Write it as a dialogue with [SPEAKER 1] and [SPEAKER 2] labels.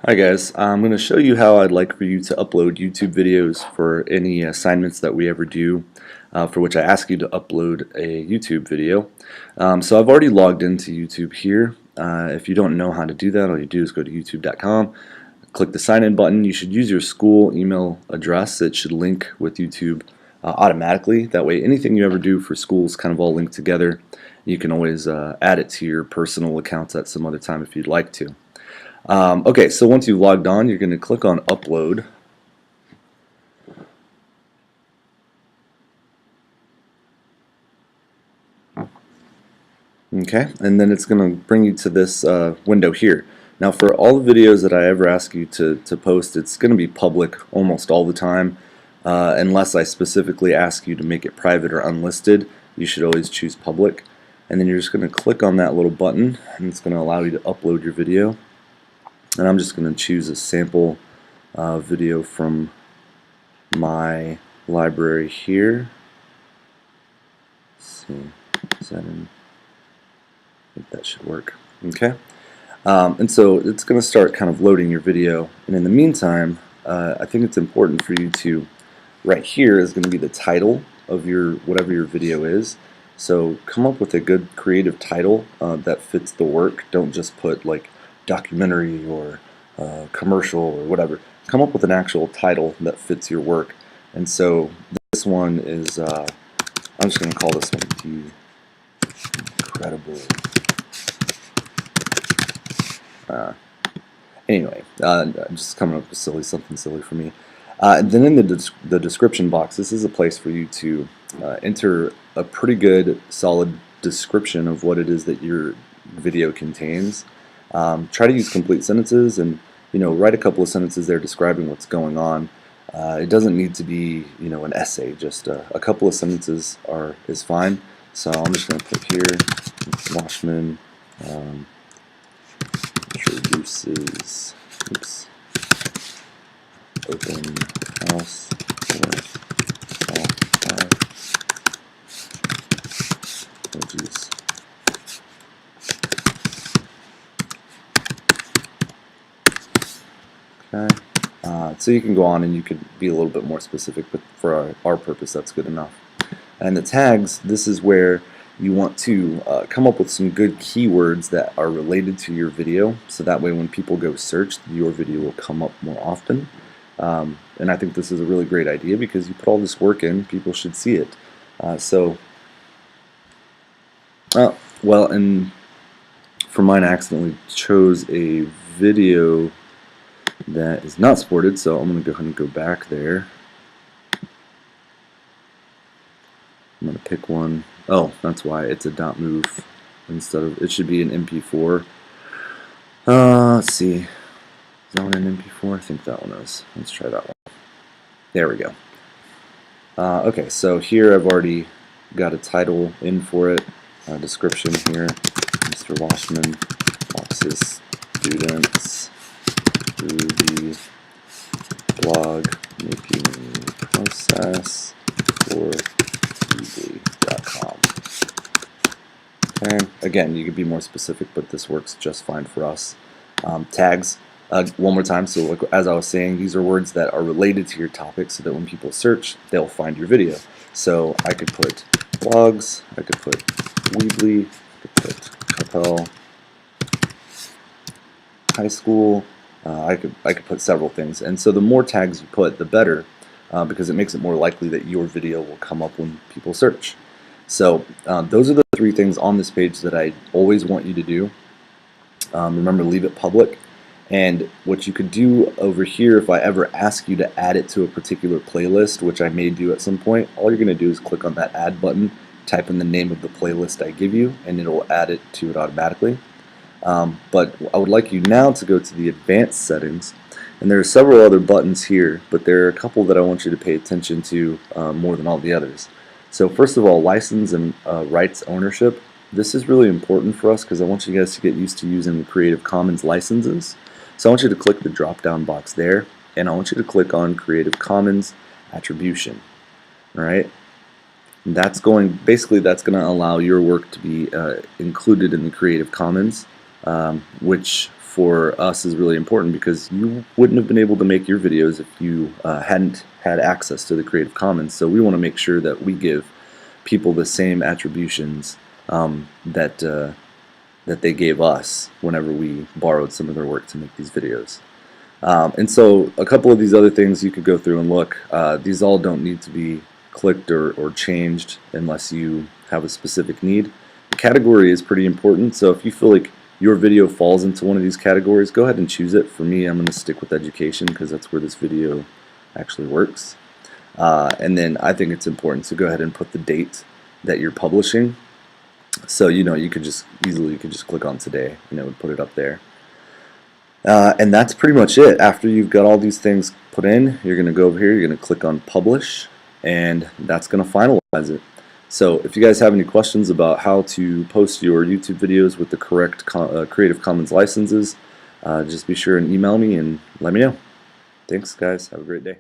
[SPEAKER 1] Hi guys, I'm going to show you how I'd like for you to upload YouTube videos for any assignments that we ever do, for which I ask you to upload a YouTube video. So I've already logged into YouTube here. If you don't know how to do that, all you do is go to youtube.com, click the sign in button. You should use your school email address. It should link with YouTube automatically. That way anything you ever do for schools kind of all linked together. You can always add it to your personal accounts at some other time if you'd like to. Okay, so once you've logged on, you're going to click on Upload. Okay, and then it's going to bring you to this window here. Now for all the videos that I ever ask you to post, it's going to be public almost all the time, unless I specifically ask you to make it private or unlisted. You should always choose public. And then you're just going to click on that little button, and it's going to allow you to upload your video. And I'm just going to choose a sample video from my library here. Let's see, is that in? I think that should work. Okay, and so it's going to start kind of loading your video. And in the meantime, I think it's important for you to, right here is going to be the title of your whatever your video is. So come up with a good creative title that fits the work. Don't just put like documentary or commercial or whatever. Come up with an actual title that fits your work. And so this one is, I'm just going to call this one The Incredible. Anyway, just coming up with something silly for me. And then in the description box, this is a place for you to enter a pretty good, solid description of what it is that your video contains. Try to use complete sentences, and write a couple of sentences there describing what's going on. It doesn't need to be an essay. Just a couple of sentences is fine. So I'm just going to put here, Washman introduces open house for software emojis. Okay. So you can go on and you could be a little bit more specific, but for our purpose that's good enough. And the tags, this is where you want to come up with some good keywords that are related to your video, so that way when people go search, your video will come up more often. And I think this is a really great idea because you put all this work in, people should see it. Well, and for mine I accidentally chose a video that is not supported, so I'm going to go ahead and go back there. I'm going to pick one. Oh, that's why it's a .move instead of, it should be an MP4. Let's see. Is that one an MP4? I think that one is. Let's try that one. There we go. Okay, so here I've already got a title in for it, a description here. Mr. Washman walks his students through the blog making process for Weebly.com. Okay, again, you could be more specific, but this works just fine for us. Tags, one more time. So like, as I was saying, these are words that are related to your topic so that when people search, they'll find your video. So I could put blogs, I could put Weebly, I could put Capel High School, I could put several things. And so the more tags you put, the better, because it makes it more likely that your video will come up when people search. So those are the three things on this page that I always want you to do. Remember, leave it public. And what you could do over here, if I ever ask you to add it to a particular playlist, which I may do at some point, all you're going to do is click on that add button, type in the name of the playlist I give you, and it'll add it to it automatically. But I would like you now to go to the advanced settings, and there are several other buttons here, but there are a couple that I want you to pay attention to more than all the others. So first of all, license and rights ownership. This is really important for us because I want you guys to get used to using the Creative Commons licenses. So I want you to click the drop down box there, and I want you to click on Creative Commons Attribution. Alright? That's basically that's going to allow your work to be included in the Creative Commons, which for us is really important because you wouldn't have been able to make your videos if you hadn't had access to the Creative Commons. So we want to make sure that we give people the same attributions that they gave us whenever we borrowed some of their work to make these videos. And so a couple of these other things you could go through and look. These all don't need to be clicked or changed unless you have a specific need. The category is pretty important, so if you feel like your video falls into one of these categories, go ahead and choose it. For me, I'm going to stick with education because that's where this video actually works. And then I think it's important to go ahead and put the date that you're publishing. So you could just click on today and it would put it up there. And that's pretty much it. After you've got all these things put in, you're going to go over here, you're going to click on publish, and that's going to finalize it. So if you guys have any questions about how to post your YouTube videos with the correct Creative Commons licenses, just be sure and email me and let me know. Thanks guys, have a great day.